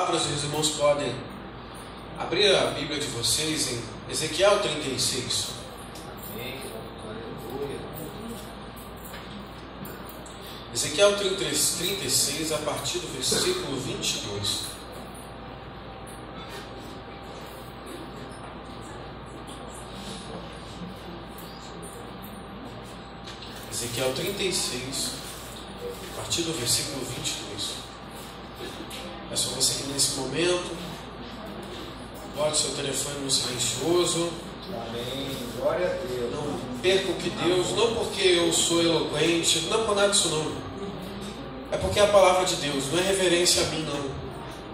Os irmãos podem abrir a Bíblia de vocês em Ezequiel 36. Amém. Aleluia. Ezequiel 36, a partir do versículo 22. Ezequiel 36, a partir do versículo 22. Peço a você que nesse momento bote seu telefone no silencioso. Amém. Glória a Deus. Não perca o que Deus, não porque eu sou eloquente, não por nada disso não. É porque é a palavra de Deus, não é reverência a mim não.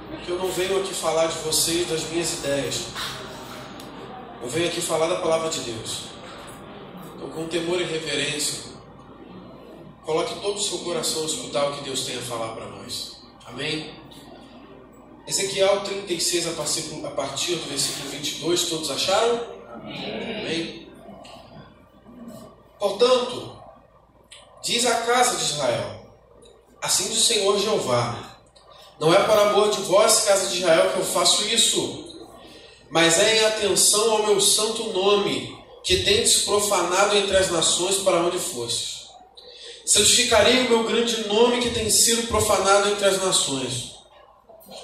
Porque eu não venho aqui falar de vocês, das minhas ideias. Eu venho aqui falar da palavra de Deus. Então, com temor e reverência, coloque todo o seu coração a escutar o que Deus tem a falar para nós. Amém? Ezequiel 36, a partir do versículo 22, todos acharam? Amém? Portanto, diz a casa de Israel, assim diz o Senhor Jeová, não é por amor de vós, casa de Israel, que eu faço isso, mas é em atenção ao meu santo nome, que tendes profanado entre as nações para onde fostes. Santificarei o meu grande nome que tem sido profanado entre as nações,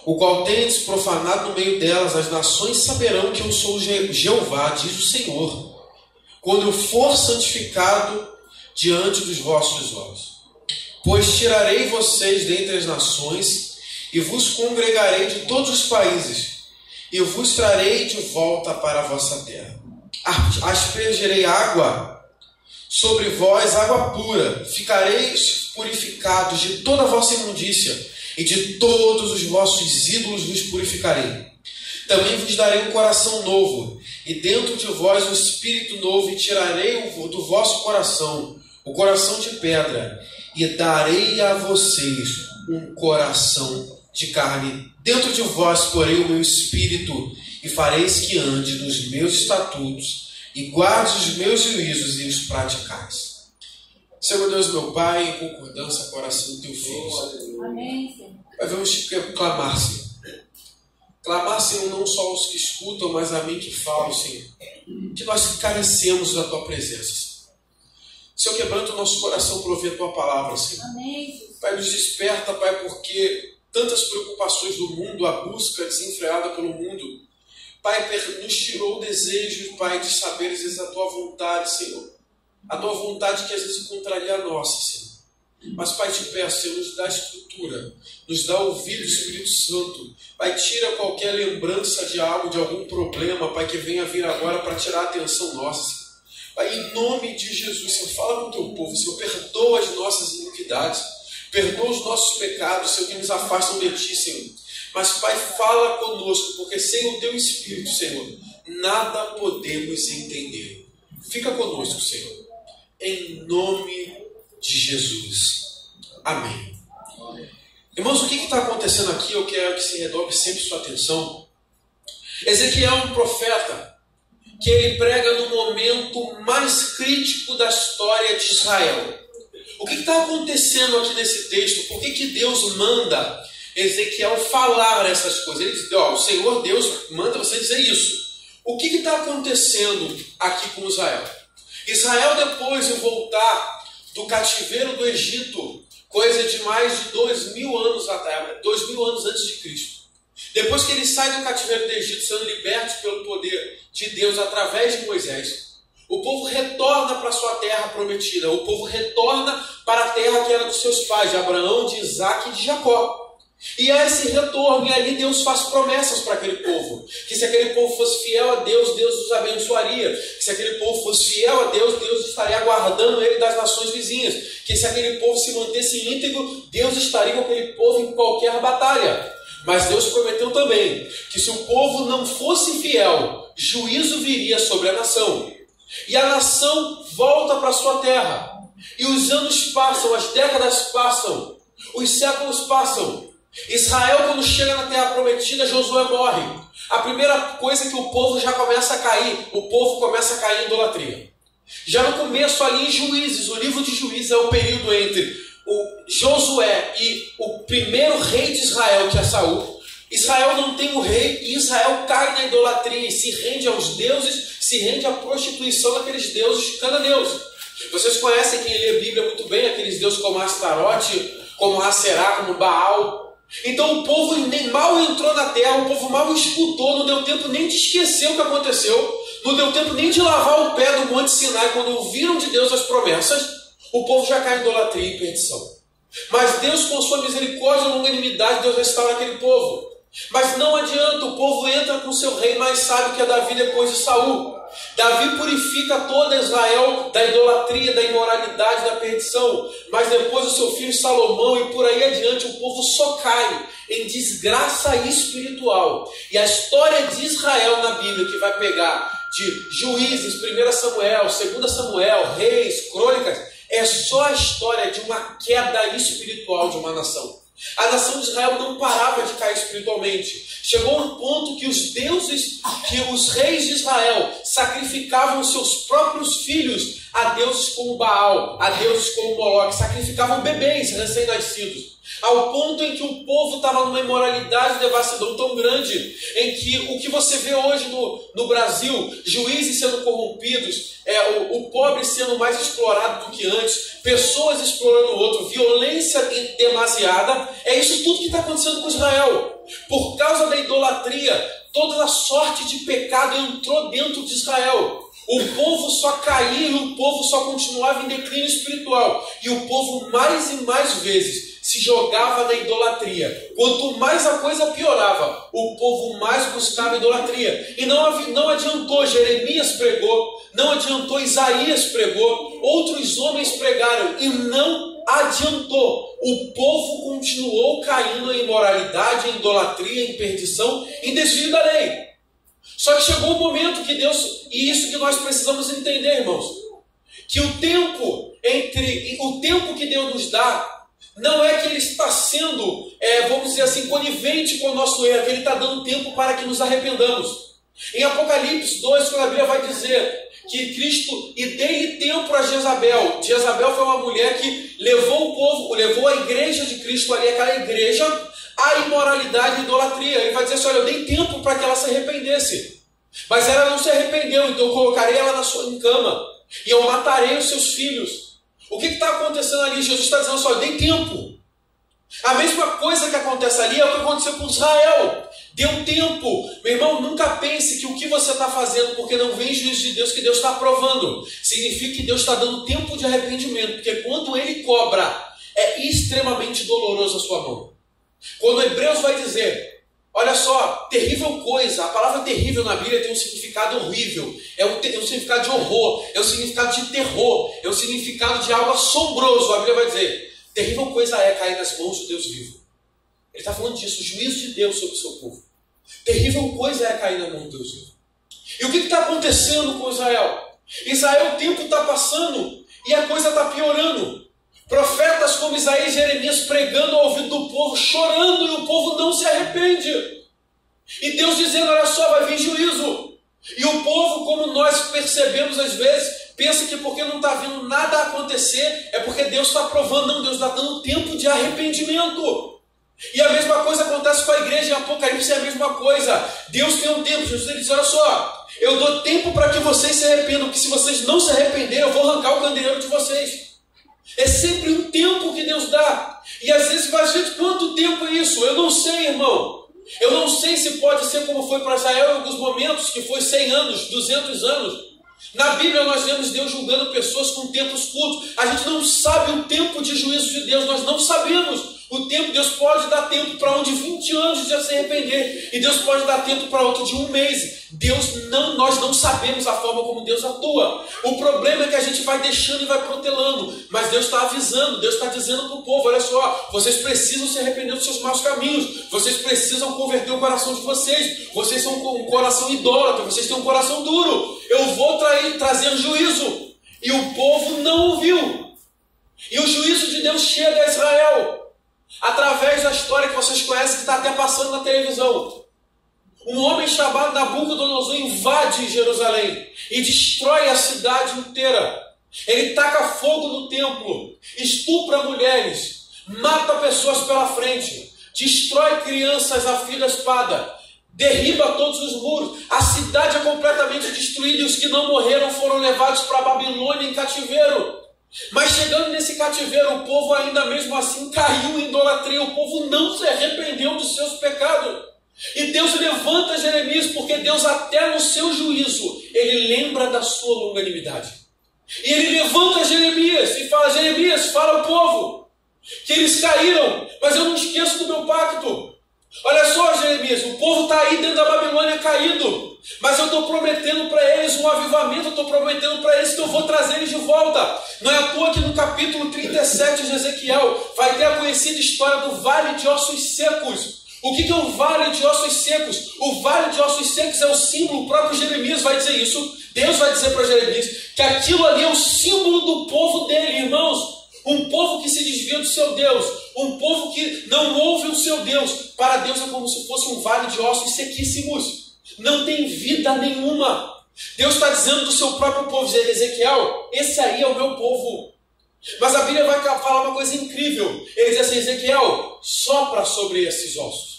o qual tendes profanado no meio delas. As nações saberão que eu sou Jeová, diz o Senhor, quando eu for santificado diante dos vossos olhos. Pois tirarei vocês dentre as nações e vos congregarei de todos os países e vos trarei de volta para a vossa terra. Aspergerei água sobre vós, água pura. Ficareis purificados de toda a vossa imundícia, e de todos os vossos ídolos vos purificarei. Também vos darei um coração novo, e dentro de vós um espírito novo, e tirarei do vosso coração o coração de pedra, e darei a vocês um coração de carne. Dentro de vós porei o meu espírito, e fareis que ande nos meus estatutos, e guarde os meus juízos e os praticais. Senhor Deus, meu Pai, em concordância com a oração do Teu Filho, Senhor. Amém, Senhor. Vamos clamar, Senhor. Clamar, Senhor, não só aos que escutam, mas a mim que falo, Senhor. Que nós carecemos da Tua presença, Senhor. Senhor, quebranta o nosso coração para ouvir a Tua palavra, Senhor. Amém, Jesus. Pai, nos desperta, Pai, porque tantas preocupações do mundo, a busca desenfreada pelo mundo, Pai, nos tirou o desejo, Pai, de saber às vezes a Tua vontade, Senhor. A Tua vontade que às vezes contraria a nossa, Senhor. Mas, Pai, te peço, Senhor, nos dá estrutura, nos dá ouvido do Espírito Santo. Pai, tira qualquer lembrança de algo, de algum problema, Pai, que venha vir agora para tirar a atenção nossa, Senhor. Pai, em nome de Jesus, Senhor, fala com o Teu povo, Senhor, perdoa as nossas iniquidades, perdoa os nossos pecados, Senhor, que nos afastam de Ti, Senhor. Mas, Pai, fala conosco, porque sem o Teu Espírito, Senhor, nada podemos entender. Fica conosco, Senhor. Em nome de Jesus. Amém. Irmãos, o que está acontecendo aqui? Eu quero que se redobre sempre sua atenção. Ezequiel é um profeta que ele prega no momento mais crítico da história de Israel. O que está acontecendo aqui nesse texto? Por que Deus manda Ezequiel falar essas coisas? Ele diz, o Senhor Deus manda você dizer isso. O que está acontecendo aqui com Israel? Israel, depois de voltar do cativeiro do Egito, coisa de mais de 2000 anos atrás, 2000 anos antes de Cristo. Depois que ele sai do cativeiro do Egito, sendo liberto pelo poder de Deus através de Moisés, o povo retorna para a sua terra prometida. O povo retorna para a terra que era dos seus pais, de Abraão, de Isaac e de Jacó. E a esse retorno, e ali Deus faz promessas para aquele povo, que se aquele povo fosse fiel a Deus, Deus os abençoaria, que se aquele povo fosse fiel a Deus, Deus estaria guardando ele das nações vizinhas, que se aquele povo se mantesse íntegro, Deus estaria com aquele povo em qualquer batalha. Mas Deus prometeu também que se o povo não fosse fiel, juízo viria sobre a nação, e a nação volta para a sua terra, e os anos passam, as décadas passam, os séculos passam. Israel, quando chega na terra prometida, Josué morre. A primeira coisa é que o povo já começa a cair, o povo começa a cair em idolatria. Já no começo ali em Juízes, o livro de Juízes é o período entre o Josué e o primeiro rei de Israel, que é Saul. Israel não tem o rei e Israel cai na idolatria e se rende aos deuses, se rende à prostituição daqueles deuses cananeus. Vocês conhecem, quem lê a Bíblia muito bem, aqueles deuses como Astarote, como Aserá, como Baal. Então o povo nem mal entrou na terra, o povo mal escutou, não deu tempo nem de esquecer o que aconteceu, não deu tempo nem de lavar o pé do Monte Sinai quando ouviram de Deus as promessas, o povo já cai em idolatria e perdição. Mas Deus, com sua misericórdia e longanimidade, Deus restaura aquele povo. Mas não adianta, o povo entra com seu rei mais sábio que é Davi depois de Saul. Davi purifica toda Israel da idolatria, da imoralidade, da perdição. Mas depois o seu filho Salomão e por aí adiante o povo só cai em desgraça espiritual. E a história de Israel na Bíblia, que vai pegar de Juízes, 1 Samuel, 2 Samuel, Reis, Crônicas, é só a história de uma queda espiritual de uma nação. A nação de Israel não parava de cair espiritualmente. Chegou um ponto que os deuses, que os reis de Israel sacrificavam seus próprios filhos a deuses como Baal, a deuses como Moloque, sacrificavam bebês recém-nascidos. Ao ponto em que o povo estava numa imoralidade e devassidão tão grande, em que o que você vê hoje no Brasil, juízes sendo corrompidos, o pobre sendo mais explorado do que antes, pessoas explorando o outro, violência demasiada, é isso tudo que está acontecendo com Israel. Por causa da idolatria, toda a sorte de pecado entrou dentro de Israel. O povo só caía e o povo só continuava em declínio espiritual. E o povo mais e mais vezes se jogava na idolatria. Quanto mais a coisa piorava, o povo mais buscava idolatria. E não adiantou, Jeremias pregou, não adiantou, Isaías pregou, outros homens pregaram e não adiantou. O povo continuou caindo em imoralidade, em idolatria, em perdição, em desvio da lei. Só que chegou o momento que Deus, e isso que nós precisamos entender, irmãos, que o tempo que Deus nos dá, não é que Ele está sendo, vamos dizer assim, conivente com o nosso erro, que Ele está dando tempo para que nos arrependamos. Em Apocalipse 2, quando a Bíblia vai dizer que Cristo, e dei tempo a Jezabel. Jezabel foi uma mulher que levou o povo, levou a igreja de Cristo ali, aquela igreja, a imoralidade e idolatria. Ele vai dizer assim, olha, eu dei tempo para que ela se arrependesse. Mas ela não se arrependeu, então eu colocarei ela em cama. E eu matarei os seus filhos. O que está acontecendo ali? Jesus está dizendo assim, olha, eu dei tempo. A mesma coisa que acontece ali é o que aconteceu com Israel. Deu tempo. Meu irmão, nunca pense que o que você está fazendo, porque não vem juízo de Deus, que Deus está aprovando. Significa que Deus está dando tempo de arrependimento. Porque quando Ele cobra, é extremamente doloroso a sua mão. Quando Hebreus vai dizer, olha só, terrível coisa, a palavra terrível na Bíblia tem um significado horrível, é um significado de horror, é um significado de terror, é um significado de algo assombroso. A Bíblia vai dizer, terrível coisa é cair nas mãos do Deus vivo. Ele está falando disso, o juízo de Deus sobre o seu povo. Terrível coisa é cair na mão do Deus vivo. E o que está acontecendo com Israel? Israel, o tempo está passando e a coisa está piorando. Profetas como Isaías e Jeremias pregando ao ouvido do povo, chorando, e o povo não se arrepende. E Deus dizendo, olha só, vai vir juízo. E o povo, como nós percebemos às vezes, pensa que porque não está vendo nada acontecer, é porque Deus está provando. Não, Deus está dando tempo de arrependimento. E a mesma coisa acontece com a igreja em Apocalipse, é a mesma coisa. Deus tem um tempo, Jesus ele diz, olha só, eu dou tempo para que vocês se arrependam, porque se vocês não se arrependerem, eu vou arrancar o candeeiro de vocês. É sempre um tempo que Deus dá. E às vezes vai dizer, quanto tempo é isso? Eu não sei, irmão. Eu não sei se pode ser como foi para Israel em alguns momentos, que foi 100 anos, 200 anos. Na Bíblia nós vemos Deus julgando pessoas com tempos curtos. A gente não sabe o tempo de juízo de Deus, nós não sabemos. O tempo, Deus pode dar tempo para um de 20 anos de se arrepender. E Deus pode dar tempo para outro de 1 mês. Nós não sabemos a forma como Deus atua. O problema é que a gente vai deixando e vai protelando. Mas Deus está avisando, Deus está dizendo para o povo, olha só, vocês precisam se arrepender dos seus maus caminhos. Vocês precisam converter o coração de vocês. Vocês são um coração idólatra, vocês têm um coração duro. Eu vou trazer juízo. E o povo não ouviu. E o juízo de Deus chega a Israel através da história que vocês conhecem, que está até passando na televisão. Um homem chamado Nabucodonosor invade Jerusalém e destrói a cidade inteira. Ele taca fogo no templo, estupra mulheres, mata pessoas pela frente, destrói crianças a fio da espada, derriba todos os muros, a cidade é completamente destruída e os que não morreram foram levados para a Babilônia em cativeiro. Mas chegando nesse cativeiro, o povo ainda mesmo assim caiu em idolatria, o povo não se arrependeu dos seus pecados. E Deus levanta Jeremias, porque Deus até no seu juízo, ele lembra da sua longanimidade. E ele levanta Jeremias e fala: Jeremias, fala ao povo que eles caíram, mas eu não esqueço do meu pacto. Olha só, Jeremias, o povo está aí dentro da Babilônia caído, mas eu estou prometendo para eles um avivamento, eu estou prometendo para eles que eu vou trazer eles de volta. Não é à toa que no capítulo 37 de Ezequiel vai ter a conhecida história do Vale de Ossos Secos. O que é o Vale de Ossos Secos? O Vale de Ossos Secos é o símbolo, o próprio Jeremias vai dizer isso. Deus vai dizer para Jeremias que aquilo ali é o símbolo do povo dele, irmãos. Um povo que se desvia do seu Deus, um povo que não ouve o seu Deus. Para Deus é como se fosse um vale de ossos sequíssimos. Não tem vida nenhuma. Deus está dizendo do seu próprio povo, Ezequiel, esse aí é o meu povo. Mas a Bíblia vai falar uma coisa incrível. Ele diz assim: Ezequiel, sopra sobre esses ossos.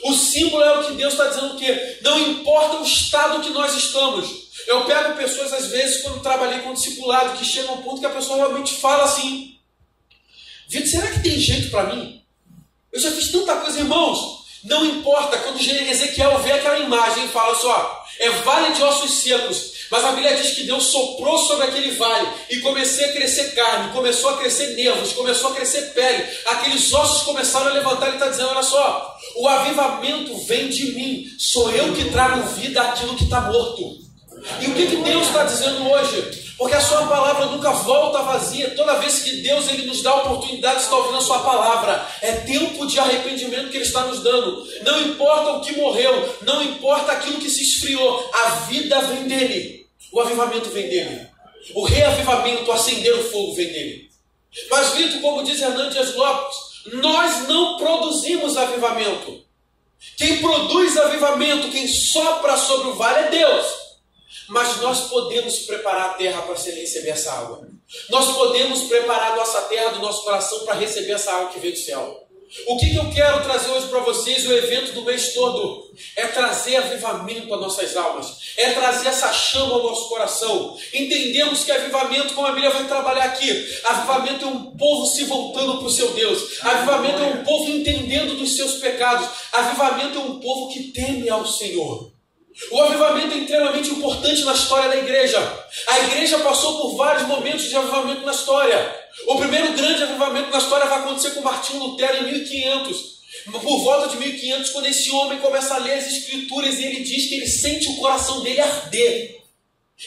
O símbolo é o que Deus está dizendo, que não importa o estado que nós estamos. Eu pego pessoas, às vezes, quando trabalhei com discipulado, que chega a um ponto que a pessoa realmente fala assim: Vitor, será que tem jeito para mim? Eu já fiz tanta coisa, irmãos. Não importa, quando Ezequiel vê aquela imagem e fala só, é vale de ossos secos. Mas a Bíblia diz que Deus soprou sobre aquele vale e começou a crescer carne, começou a crescer nervos, começou a crescer pele. Aqueles ossos começaram a levantar. Ele está dizendo: olha só, o avivamento vem de mim. Sou eu que trago vida àquilo que está morto. E o que Deus está dizendo hoje? Porque a sua palavra nunca volta vazia. Toda vez que Deus ele nos dá a oportunidade de estar ouvindo a sua palavra, é tempo de arrependimento que Ele está nos dando. Não importa o que morreu, não importa aquilo que se esfriou, a vida vem dele. O avivamento vem dele. O reavivamento, o acender o fogo vem dele. Mas, Vitor, como diz Hernando Dias Lopes, nós não produzimos avivamento. Quem produz avivamento, quem sopra sobre o vale é Deus. Mas nós podemos preparar a terra para receber essa água. Nós podemos preparar a nossa terra do nosso coração para receber essa água que vem do céu. O que eu quero trazer hoje para vocês, o evento do mês todo, é trazer avivamento às nossas almas, é trazer essa chama ao nosso coração. Entendemos que avivamento, como a Bíblia vai trabalhar aqui, avivamento é um povo se voltando para o seu Deus, avivamento é um povo entendendo dos seus pecados, avivamento é um povo que teme ao Senhor. O avivamento é extremamente importante na história da igreja. A igreja passou por vários momentos de avivamento na história. O primeiro grande avivamento na história vai acontecer com Martinho Lutero em 1500. Por volta de 1500, quando esse homem começa a ler as escrituras e ele diz que ele sente o coração dele arder.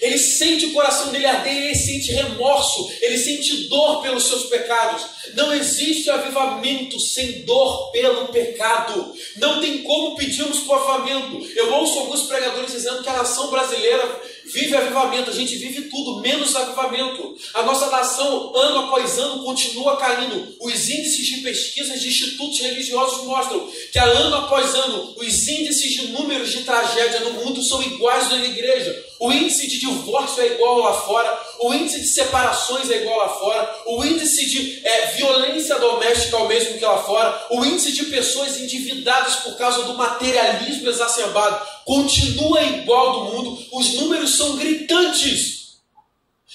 Ele sente o coração dele arder, ele sente remorso, ele sente dor pelos seus pecados. Não existe avivamento sem dor pelo pecado. Não tem como pedirmos por avivamento. Eu ouço alguns pregadores dizendo que a nação brasileira vive avivamento. A gente vive tudo, menos avivamento. A nossa nação, ano após ano, continua caindo. Os índices de pesquisas de institutos religiosos mostram que, ano após ano, os índices de números de tragédia no mundo são iguais na igreja. O índice de divórcio é igual lá fora, o índice de separações é igual lá fora, o índice de violência doméstica é o mesmo que lá fora, o índice de pessoas endividadas por causa do materialismo exacerbado continua igual do mundo. Os números são gritantes.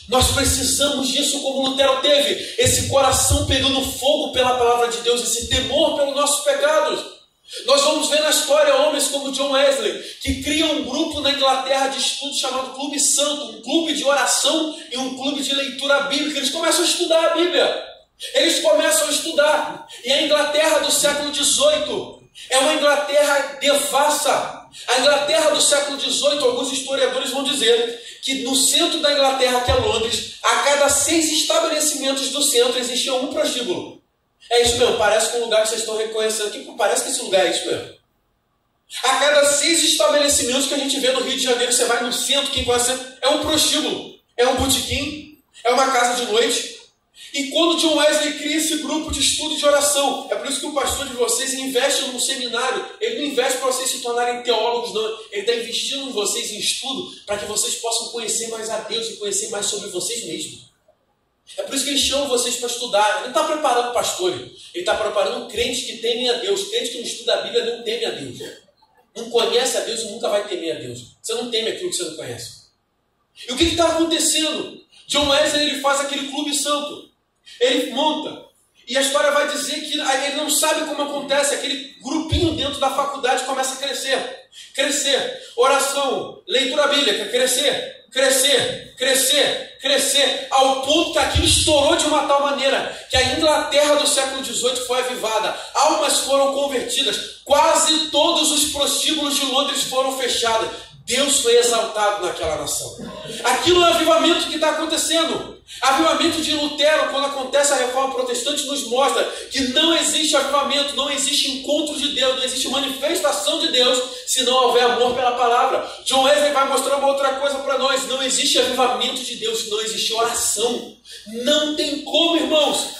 Nós precisamos disso, como Lutero teve, esse coração pegando fogo pela palavra de Deus, esse temor pelos nossos pecados. Nós vamos ver na história homens como John Wesley, que criam um grupo na Inglaterra de estudo chamado Clube Santo, um clube de oração e um clube de leitura bíblica. Eles começam a estudar a Bíblia. Eles começam a estudar. E a Inglaterra do século XVIII é uma Inglaterra devassa. A Inglaterra do século XVIII, alguns historiadores vão dizer que no centro da Inglaterra, que é Londres, a cada 6 estabelecimentos do centro existia um prostíbulo. É isso mesmo, parece que um lugar que vocês estão reconhecendo aqui, parece que esse lugar é isso mesmo. A cada 6 estabelecimentos que a gente vê no Rio de Janeiro, você vai no centro, quem conhece, é um prostíbulo, é um botequim, é uma casa de noite. E quando John Wesley cria esse grupo de estudo de oração, é por isso que o pastor de vocês investe num seminário. Ele não investe para vocês se tornarem teólogos, não. Ele está investindo em vocês em estudo para que vocês possam conhecer mais a Deus e conhecer mais sobre vocês mesmos. É por isso que ele chama vocês para estudar. Ele não está preparando pastores. Ele está preparando crentes que temem a Deus. Crentes que não estudam a Bíblia não temem a Deus. Não conhece a Deus e nunca vai temer a Deus. Você não teme aquilo que você não conhece. E o que está acontecendo? John Wesley ele faz aquele clube santo. Ele monta. E a história vai dizer que ele não sabe como acontece. Aquele grupinho dentro da faculdade começa a crescer. Crescer. Oração. Leitura bíblica. Crescer. Crescer. Crescer. Crescer. Ao ponto que aquilo estourou de uma tal maneira que a Inglaterra do século XVIII foi avivada. Almas foram convertidas. Quase todos os prostíbulos de Londres foram fechados. Deus foi exaltado naquela nação. Aquilo é o avivamento que está acontecendo. Avivamento de Lutero, quando acontece a reforma protestante, nos mostra que não existe avivamento, não existe encontro de Deus, não existe manifestação de Deus se não houver amor pela palavra. John Wesley vai mostrar uma outra coisa para nós. Não existe avivamento de Deus se não existe oração. Não tem como, irmãos.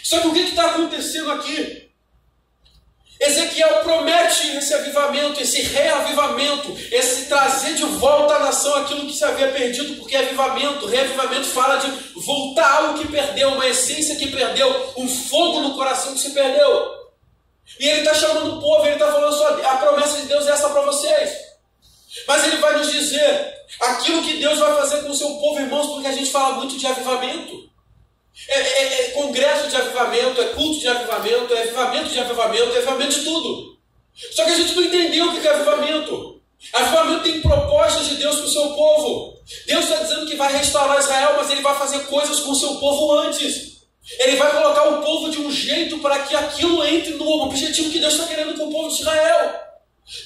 Só que o que está acontecendo aqui? Ezequiel promete esse avivamento, esse reavivamento, esse trazer de volta à nação aquilo que se havia perdido, porque reavivamento fala de voltar algo que perdeu, uma essência que perdeu, um fogo no coração que se perdeu. E ele está chamando o povo, ele está falando só, a promessa de Deus é essa para vocês. Mas ele vai nos dizer aquilo que Deus vai fazer com o seu povo, irmãos, porque a gente fala muito de avivamento. É congresso de avivamento, é culto de avivamento, é avivamento de avivamento, é avivamento de tudo. Só que a gente não entendeu o que é avivamento. Avivamento tem propostas de Deus para o seu povo. Deus está dizendo que vai restaurar Israel, mas Ele vai fazer coisas com o seu povo antes. Ele vai colocar o povo de um jeito para que aquilo entre no objetivo que Deus está querendo com o povo de Israel.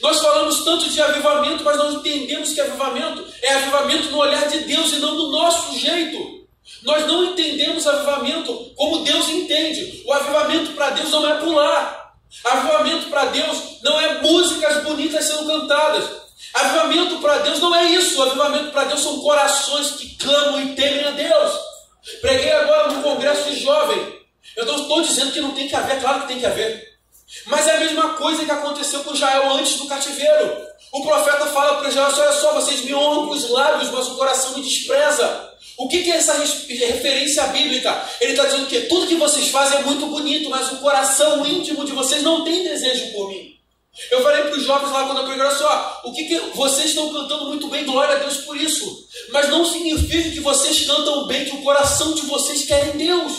Nós falamos tanto de avivamento, mas nós entendemos que avivamento é avivamento no olhar de Deus e não do nosso jeito. Nós não entendemos avivamento como Deus entende. O avivamento para Deus não é pular. Avivamento para Deus não é músicas bonitas sendo cantadas. Avivamento para Deus não é isso. O avivamento para Deus são corações que clamam e temem a Deus. Preguei agora no congresso de jovem. Eu não estou dizendo que não tem que haver, claro que tem que haver. Mas é a mesma coisa que aconteceu com Israel antes do cativeiro. O profeta fala para Israel, olha só, vocês me honram com os lábios, mas o coração me despreza. O que é essa referência bíblica? Ele está dizendo que tudo que vocês fazem é muito bonito, mas o coração íntimo de vocês não tem desejo por mim. Eu falei para os jovens lá quando eu preguei, olha só, vocês estão cantando muito bem, glória a Deus por isso. Mas não significa que vocês cantam bem, que o coração de vocês quer em Deus.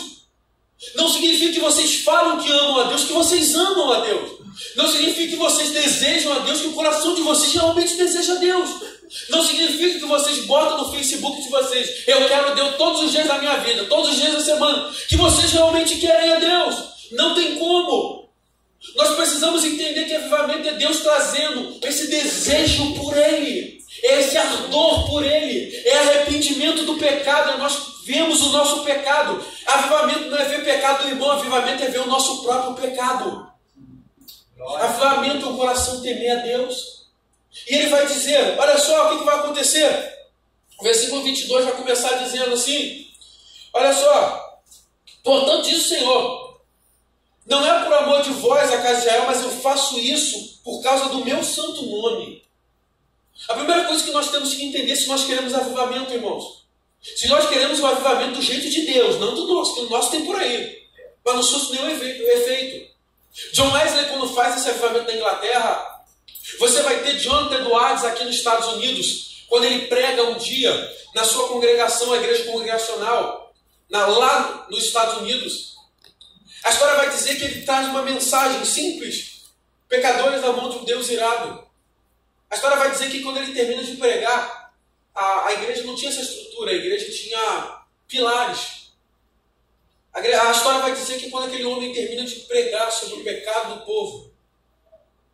Não significa que vocês falam que amam a Deus, que vocês amam a Deus. Não significa que vocês desejam a Deus, que o coração de vocês realmente deseja a Deus. Não significa que vocês botam no Facebook de vocês, eu quero Deus todos os dias da minha vida, todos os dias da semana, que vocês realmente querem a Deus. Não tem como. Nós precisamos entender que avivamento é Deus trazendo esse desejo por Ele, é esse ardor por Ele, é arrependimento do pecado, nós vemos o nosso pecado. Avivamento não é ver pecado do irmão, avivamento é ver o nosso próprio pecado. Avivamento é o coração temer a Deus. E ele vai dizer, olha só o que vai acontecer. O versículo 22 vai começar dizendo assim, olha só, portanto diz o Senhor, não é por amor de vós, a casa de Israel, mas eu faço isso por causa do meu santo nome. A primeira coisa que nós temos que entender se nós queremos avivamento, irmãos, se nós queremos o avivamento do jeito de Deus, não do nosso, que o nosso tem por aí, mas não surge nenhum efeito. John Wesley, quando faz esse avivamento na Inglaterra, você vai ter Jonathan Edwards aqui nos Estados Unidos, quando ele prega um dia na sua congregação, a igreja congregacional, lá nos Estados Unidos. A história vai dizer que ele traz uma mensagem simples, pecadores na mão de um Deus irado. A história vai dizer que quando ele termina de pregar, a igreja não tinha essa estrutura, a igreja tinha pilares. A história vai dizer que quando aquele homem termina de pregar sobre o pecado do povo,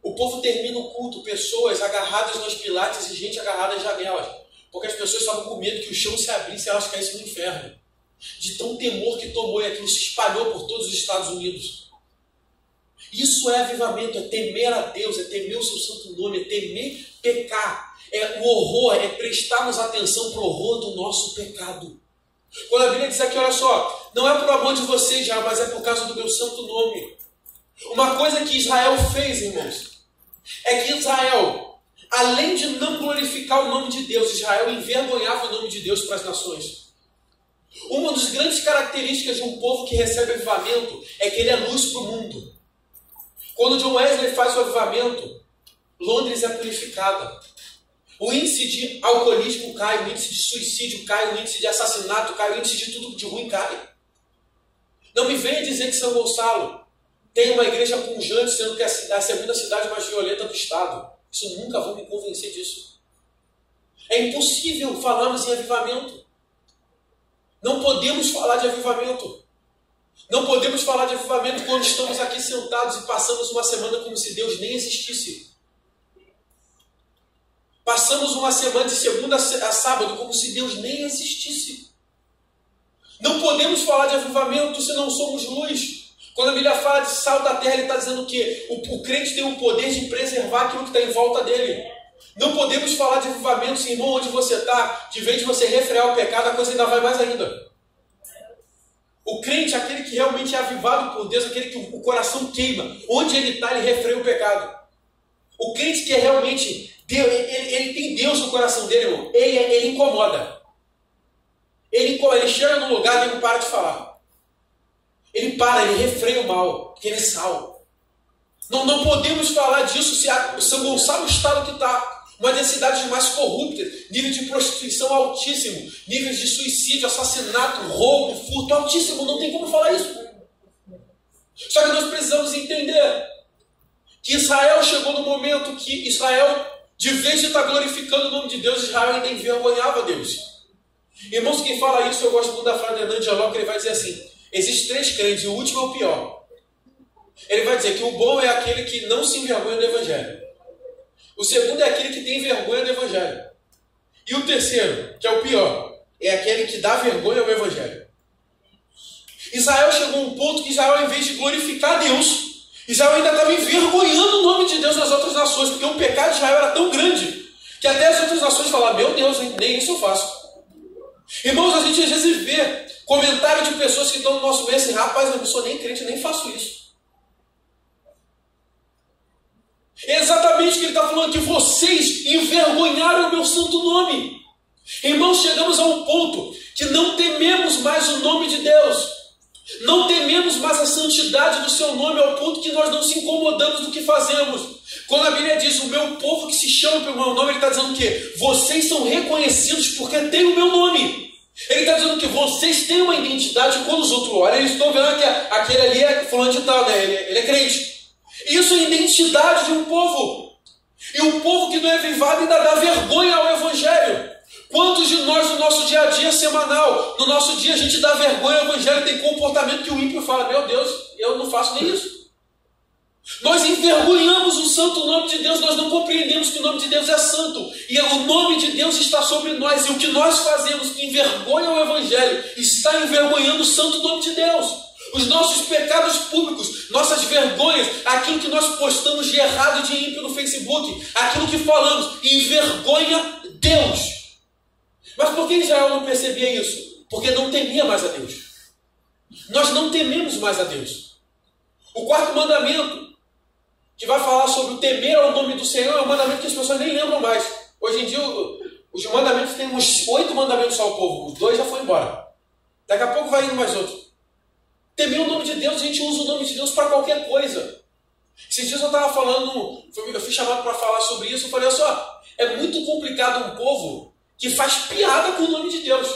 o povo termina o culto, pessoas agarradas nos pilares e gente agarrada às janelas, porque as pessoas estavam com medo que o chão se abrisse e elas caíssem no inferno. De tão temor que tomou e aquilo se espalhou por todos os Estados Unidos. Isso é avivamento, é temer a Deus, é temer o seu santo nome, é temer pecar. É o horror, é prestarmos atenção para o horror do nosso pecado. Quando a Bíblia diz aqui, olha só, não é por amor de vocês já, mas é por causa do meu santo nome. Uma coisa que Israel fez, irmãos, é que Israel, além de não glorificar o nome de Deus, Israel envergonhava o nome de Deus para as nações. Uma das grandes características de um povo que recebe avivamento é que ele é luz para o mundo. Quando John Wesley faz o avivamento, Londres é purificada. O índice de alcoolismo cai, o índice de suicídio cai, o índice de assassinato cai, o índice de tudo de ruim cai. Não me venha dizer que São Gonçalo tem uma igreja pujante, sendo que é a segunda cidade mais violenta do estado. Isso nunca vão me convencer disso. É impossível falarmos em avivamento. Não podemos falar de avivamento. Não podemos falar de avivamento quando estamos aqui sentados e passamos uma semana como se Deus nem existisse. Passamos uma semana de segunda a sábado como se Deus nem existisse. Não podemos falar de avivamento se não somos luz. Quando a Bíblia fala de sal da terra, ele está dizendo que o crente tem o poder de preservar aquilo que está em volta dele. Não podemos falar de avivamento, se, irmão, onde você está, de vez de você refrear o pecado, a coisa ainda vai mais ainda. O crente, aquele que realmente é avivado por Deus, aquele que o coração queima, onde ele está, ele refreia o pecado. O crente que é realmente Deus, ele tem Deus no coração dele, irmão, ele incomoda. Ele chega num lugar e ele não para de falar. Ele refreia o mal, porque ele é sal. Não podemos falar disso se São Gonçalo, o estado que está, uma das cidades mais corruptas, nível de prostituição altíssimo, níveis de suicídio, assassinato, roubo, furto altíssimo, não tem como falar isso. Só que nós precisamos entender que Israel chegou no momento que Israel, de vez de estar glorificando o nome de Deus, Israel ainda envergonhava Deus. Irmãos, quem fala isso, eu gosto muito da frase de Hernando Diallo, que ele vai dizer assim: existem 3 crentes, e o último é o pior. Ele vai dizer que o bom é aquele que não se envergonha do Evangelho. O segundo é aquele que tem vergonha do Evangelho. E o terceiro, que é o pior, é aquele que dá vergonha ao Evangelho. Israel chegou a um ponto que Israel, ao invés de glorificar Deus, Israel ainda estava envergonhando o nome de Deus nas outras nações, porque o pecado de Israel era tão grande, que até as outras nações falaram: meu Deus, nem isso eu faço. Irmãos, a gente às vezes vê comentário de pessoas que estão no nosso meio assim: rapaz, eu não sou nem crente, nem faço isso. É exatamente o que ele está falando, que vocês envergonharam o meu santo nome. Irmãos, chegamos a um ponto que não tememos mais o nome de Deus. Não tememos mais a santidade do seu nome, ao ponto que nós não se incomodamos do que fazemos. Quando a Bíblia diz: o meu povo que se chama pelo meu nome, ele está dizendo que vocês são reconhecidos porque têm o meu nome. Ele está dizendo que vocês têm uma identidade. Quando os outros olham, eles estão vendo que aquele ali é fulano de tal, né? Ele é crente. Isso é a identidade de um povo. E um povo que não é avivado ainda dá vergonha ao Evangelho. Quantos de nós, no nosso dia a dia semanal, no nosso dia a gente dá vergonha ao Evangelho, tem comportamento que o ímpio fala: meu Deus, eu não faço nem isso. Nós envergonhamos o santo nome de Deus, nós não compreendemos que o nome de Deus é santo. E o nome de Deus está sobre nós. E o que nós fazemos que envergonha o Evangelho está envergonhando o santo nome de Deus. Os nossos pecados públicos, nossas vergonhas, aquilo que nós postamos de errado, de ímpio no Facebook, aquilo que falamos, envergonha Deus. Mas por que Israel não percebia isso? Porque não temia mais a Deus. Nós não tememos mais a Deus. O 4º mandamento, que vai falar sobre o temer ao nome do Senhor, é um mandamento que as pessoas nem lembram mais. Hoje em dia, os mandamentos tem uns 8 mandamentos só ao povo, os 2 já foram embora. Daqui a pouco vai indo mais outro. Temer o nome de Deus, a gente usa o nome de Deus para qualquer coisa. Esses dias eu estava falando, eu fui chamado para falar sobre isso, eu falei: olha só, é muito complicado um povo que faz piada com o nome de Deus.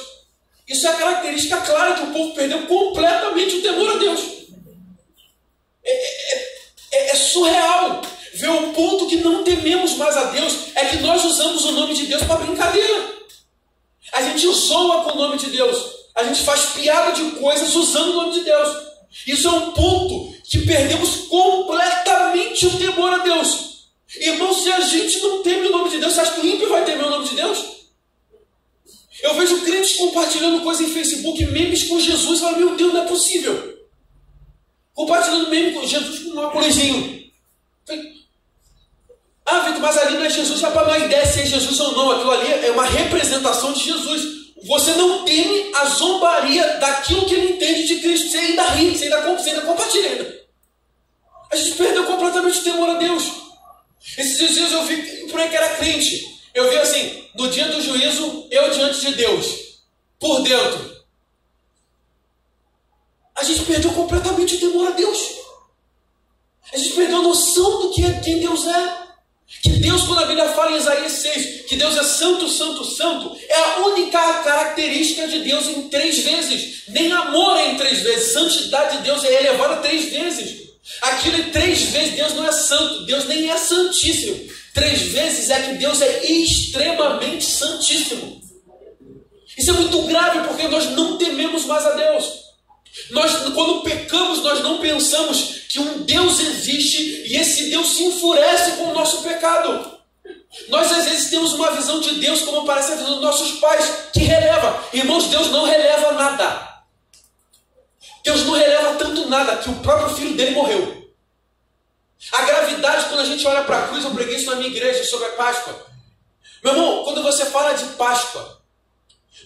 Isso é a característica clara que o povo perdeu completamente o temor a Deus. É surreal ver o ponto que não tememos mais a Deus, é que nós usamos o nome de Deus para brincadeira. A gente zoa com o nome de Deus. A gente faz piada de coisas usando o nome de Deus. Isso é um ponto que perdemos completamente o temor a Deus. Irmão, se a gente não teme o nome de Deus, você acha que o ímpio vai temer o nome de Deus? Eu vejo crentes compartilhando coisas em Facebook, memes com Jesus, e falo: meu Deus, não é possível. Compartilhando meme com Jesus com um óculosinho. Ah, Vitor, mas ali não é Jesus, já para dar uma ideia se é Jesus ou não. Aquilo ali é uma representação de Jesus. Você não teme a zombaria daquilo que ele entende de Cristo. Você ainda ri, você ainda compartilha ainda. A gente perdeu completamente o temor a Deus. Esses dias eu vi por aí que era crente. Eu vi assim: no dia do juízo, eu diante de Deus, por dentro. gente perdeu completamente o temor a Deus. A gente perdeu a noção do que é quem Deus é. Que Deus, quando a Bíblia fala em Isaías 6, que Deus é santo, santo, santo, é a única característica de Deus em 3 vezes. Nem amor é em 3 vezes. Santidade de Deus é elevada 3 vezes. Aquilo em 3 vezes, Deus não é santo, Deus nem é santíssimo. 3 vezes é que Deus é extremamente santíssimo. Isso é muito grave porque nós não tememos mais a Deus. Nós, quando pecamos, nós não pensamos que um Deus existe e esse Deus se enfurece com o nosso pecado. Nós às vezes temos uma visão de Deus como parece a visão dos nossos pais, que releva. Irmãos, Deus não releva nada. Deus não releva tanto nada que o próprio filho dele morreu. A gravidade, quando a gente olha para a cruz, eu preguei isso na minha igreja sobre a Páscoa. Meu irmão, quando você fala de Páscoa,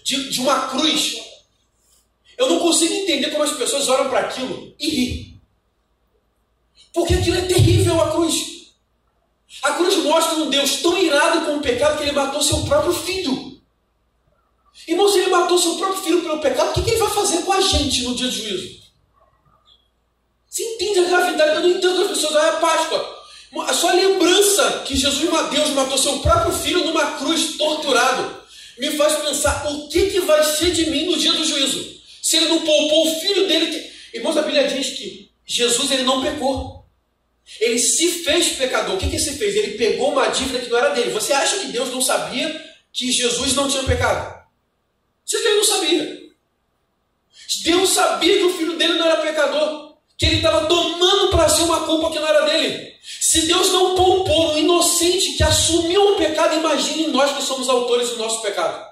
de uma cruz, eu não consigo entender como as pessoas olham para aquilo e riem. Porque aquilo é terrível, a cruz. A cruz mostra um Deus tão irado com o pecado que ele matou seu próprio filho. Irmão, se ele matou seu próprio filho pelo pecado, o que ele vai fazer com a gente no dia do juízo? Você entende a gravidade? Eu não entendo as pessoas, é Páscoa. A sua lembrança que Deus matou seu próprio filho numa cruz, torturado, me faz pensar o que vai ser de mim no dia do juízo. Se ele não poupou o filho dele... Irmãos, a Bíblia diz que Jesus ele não pecou. Ele se fez pecador. O que ele se fez? Ele pegou uma dívida que não era dele. Você acha que Deus não sabia que Jesus não tinha pecado? Você acha que ele não sabia? Deus sabia que o filho dele não era pecador. Que ele estava tomando para si uma culpa que não era dele. Se Deus não poupou um inocente que assumiu o pecado, imagine nós que somos autores do nosso pecado.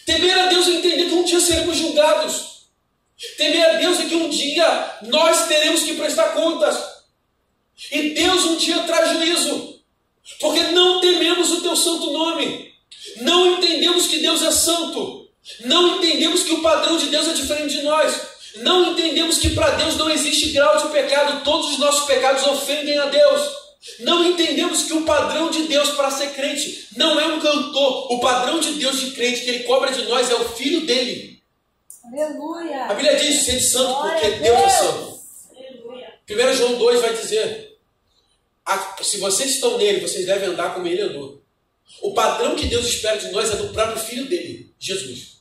Temer a Deus é entender que um dia seremos julgados. Temer a Deus é que um dia nós teremos que prestar contas. E Deus um dia traz juízo. Porque não tememos o teu santo nome. Não entendemos que Deus é santo. Não entendemos que o padrão de Deus é diferente de nós. Não entendemos que para Deus não existe grau de pecado. Todos os nossos pecados ofendem a Deus. Não entendemos que o padrão de Deus para ser crente não é um cantor. O padrão de Deus de crente que ele cobra de nós é o filho dele. Aleluia. A Bíblia diz: sede santo porque Deus é santo. 1 João 2 vai dizer: se vocês estão nele, vocês devem andar como ele andou. O padrão que Deus espera de nós é do próprio filho dele, Jesus.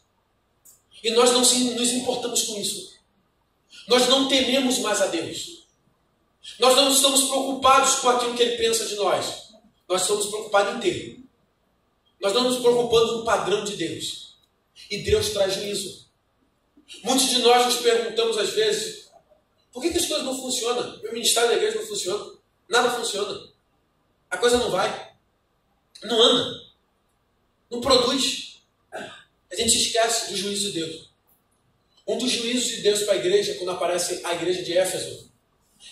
E nós não nos importamos com isso. Nós não tememos mais a Deus. Nós não estamos preocupados com aquilo que ele pensa de nós. Nós estamos preocupados em ter. Nós não nos preocupamos no padrão de Deus. E Deus traz juízo. Muitos de nós nos perguntamos às vezes: por que as coisas não funcionam? Meu ministério da igreja não funciona. Nada funciona. A coisa não vai. Não anda. Não produz. A gente se esquece do juízo de Deus. Um dos juízos de Deus para a igreja, quando aparece a igreja de Éfeso,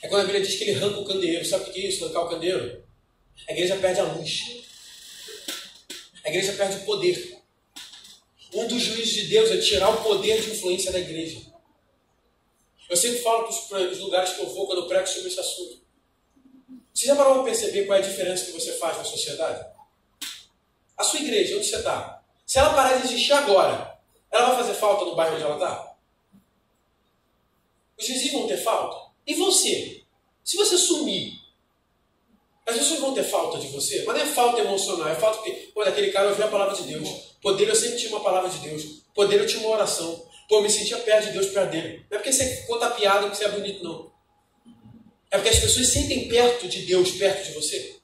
é quando a Bíblia diz que ele arranca o candeeiro. Sabe o que é isso, arrancar o candeeiro? A igreja perde a luz. A igreja perde o poder. Um dos juízos de Deus é tirar o poder de influência da igreja. Eu sempre falo para os lugares que eu vou quando eu prego sobre esse assunto. Você já parou para perceber qual é a diferença que você faz na sociedade? A sua igreja, onde você está? Se ela parar de existir agora, ela vai fazer falta no bairro onde ela está? Os vizinhos vão ter falta? E você? Se você sumir, as pessoas vão ter falta de você? Mas não é falta emocional, é falta porque, olha, aquele cara ouviu a palavra de Deus. Poder, eu sempre tinha uma palavra de Deus. Poder, eu tinha uma oração. Pô, eu me sentia perto de Deus, perto dele. Não é porque você conta piada, porque você é bonito, não. É porque as pessoas sentem perto de Deus, perto de você.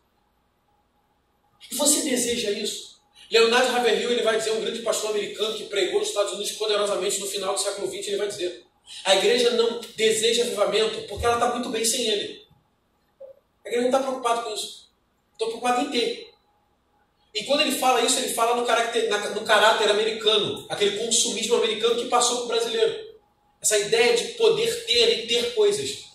E você deseja isso? Leonardo Ravenhill, ele vai dizer, um grande pastor americano que pregou nos Estados Unidos poderosamente no final do século XX, ele vai dizer: a igreja não deseja avivamento porque ela está muito bem sem ele. A igreja não está preocupada com isso. Estou preocupado em ter. E quando ele fala isso, ele fala no caráter americano, aquele consumismo americano que passou para o brasileiro. Essa ideia de poder ter e ter coisas.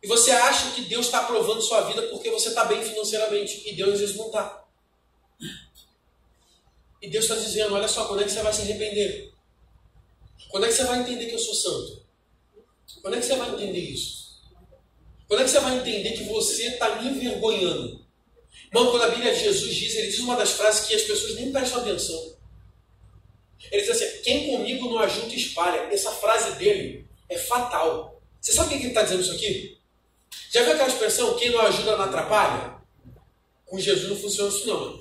E você acha que Deus está aprovando sua vida porque você está bem financeiramente. E Deus às vezes não está. E Deus está dizendo: olha só, quando é que você vai se arrepender? Quando é que você vai entender que eu sou santo? Quando é que você vai entender isso? Quando é que você vai entender que você está me envergonhando? Irmão, quando a Bíblia de Jesus diz, ele diz uma das frases que as pessoas nem prestam atenção. Ele diz assim, quem comigo não ajunta espalha. Essa frase dele é fatal. Você sabe o que ele está dizendo isso aqui? Já viu aquela expressão, quem não ajuda não atrapalha? Com Jesus não funciona isso não.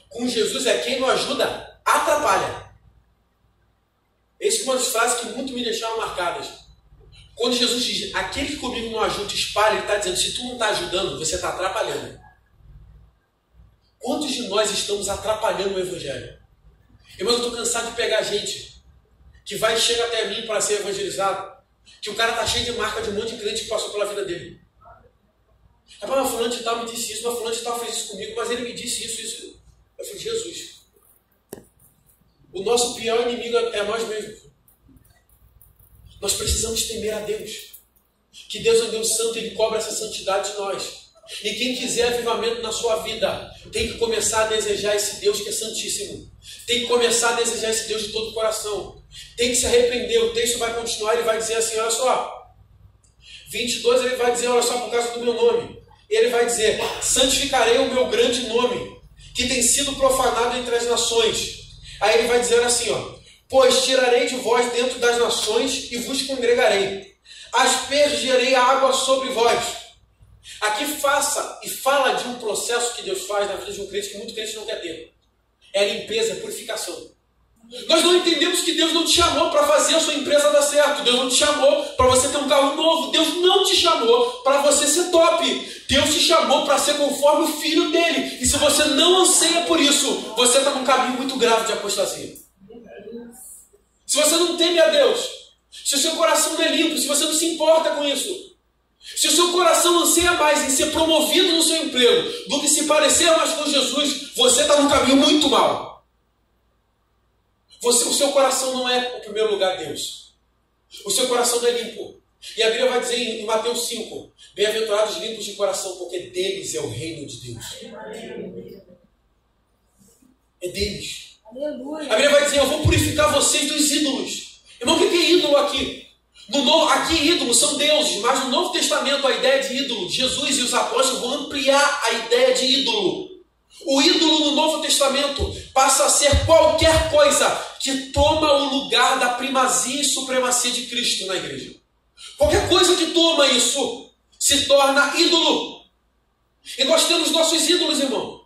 Com Jesus é quem não ajuda, atrapalha. Essa é uma das frases que muito me deixaram marcadas. Quando Jesus diz, aquele que comigo não ajuda, espalha, ele está dizendo, se tu não está ajudando, você está atrapalhando. Quantos de nós estamos atrapalhando o Evangelho? Irmão, eu estou cansado de pegar gente que vai e chega até mim para ser evangelizado, que o cara está cheio de marca de um monte de crente que passou pela vida dele. Rapaz, mas fulano de tal me disse isso, mas fulano de tal fez isso comigo, mas ele me disse isso. Eu falei, Jesus. O nosso pior inimigo é nós mesmos. Nós precisamos temer a Deus. Que Deus é um Deus santo e Ele cobra essa santidade de nós. E quem quiser avivamento na sua vida, tem que começar a desejar esse Deus que é santíssimo. Tem que começar a desejar esse Deus de todo o coração. Tem que se arrepender. O texto vai continuar, ele vai dizer assim, olha só. 22 ele vai dizer, olha só, por causa do meu nome. Ele vai dizer, santificarei o meu grande nome, que tem sido profanado entre as nações. Aí ele vai dizer assim, ó, pois tirarei de vós dentro das nações e vos congregarei. Aspergerei a água sobre vós. Aqui faça e fala de um processo que Deus faz na vida de um crente que muito crente não quer ter. É limpeza, é purificação. Nós não entendemos que Deus não te chamou para fazer a sua empresa dar certo. Deus não te chamou para você ter um carro novo. Deus não te chamou para você ser top. Deus te chamou para ser conforme o Filho dele. E se você não anseia por isso, você está num caminho muito grave de apostasia. Se você não teme a Deus, se o seu coração não é limpo, se você não se importa com isso, se o seu coração anseia mais em ser promovido no seu emprego do que se parecer mais com Jesus, você está num caminho muito mau. O seu coração não é o primeiro lugar de Deus. O seu coração não é limpo. E a Bíblia vai dizer em Mateus 5, bem-aventurados limpos de coração, porque deles é o reino de Deus. É deles. Aleluia. A Bíblia vai dizer, eu vou purificar vocês dos ídolos. Irmão, o que é ídolo aqui? Aqui ídolos são deuses, mas no Novo Testamento a ideia de ídolo, Jesus e os apóstolos vão ampliar a ideia de ídolo. O ídolo no Novo Testamento passa a ser qualquer coisa que toma o lugar da primazia e supremacia de Cristo na igreja. Qualquer coisa que toma isso se torna ídolo. E nós temos nossos ídolos, irmão.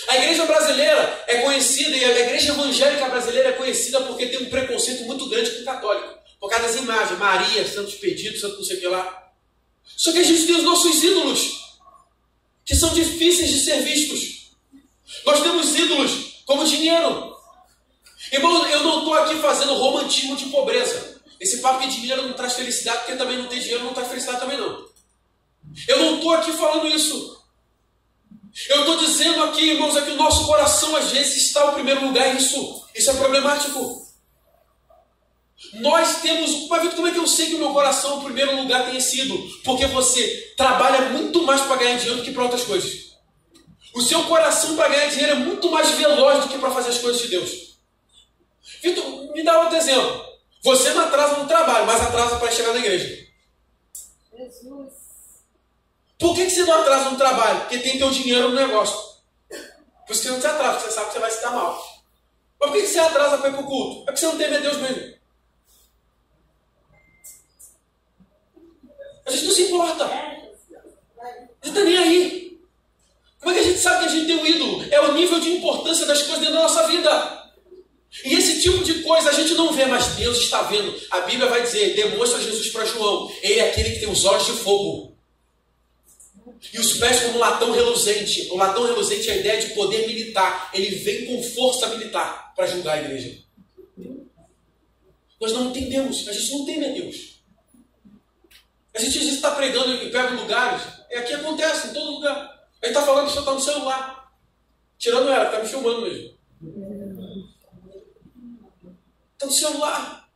A igreja brasileira é conhecida, e a igreja evangélica brasileira é conhecida porque tem um preconceito muito grande com o católico. Por causa das imagens, Maria, Santo Expedito, Santo não sei o que lá. Só que a gente tem os nossos ídolos, que são difíceis de ser vistos. Nós temos ídolos como dinheiro. Irmão, eu não estou aqui fazendo romantismo de pobreza. Esse papo que dinheiro não traz felicidade, porque também não tem dinheiro, não traz felicidade também não. Eu não estou aqui falando isso. Eu estou dizendo aqui, irmãos, é que o nosso coração às vezes está no primeiro lugar e isso é problemático. Nós temos... Mas como é que eu sei que o meu coração, no primeiro lugar, tenha sido? Porque você trabalha muito mais para ganhar dinheiro do que para outras coisas. O seu coração para ganhar dinheiro é muito mais veloz do que para fazer as coisas de Deus. Vitor, me dá outro exemplo. Você não atrasa no trabalho, mas atrasa para chegar na igreja. Jesus. Por que você não atrasa no trabalho? Porque tem teu dinheiro no negócio. Por isso que você não se atrasa, porque você sabe que você vai se dar mal. Mas por que você atrasa para ir para o culto? É porque você não teme a Deus mesmo. A gente não se importa. A gente está nem aí. Como é que a gente sabe que a gente tem um ídolo? É o nível de importância das coisas dentro da nossa vida. E esse tipo de coisa a gente não vê, mas Deus está vendo. A Bíblia vai dizer, demonstra Jesus para João. Ele é aquele que tem os olhos de fogo. E os pés como um latão reluzente. O latão reluzente é a ideia de poder militar. Ele vem com força militar para julgar a igreja. Nós não entendemos. A gente não teme a Deus. A gente às vezes está pregando e pega lugares. É aqui acontece, em todo lugar. A gente está falando que o senhor está no celular. Tirando ela, está me filmando mesmo. Está no celular.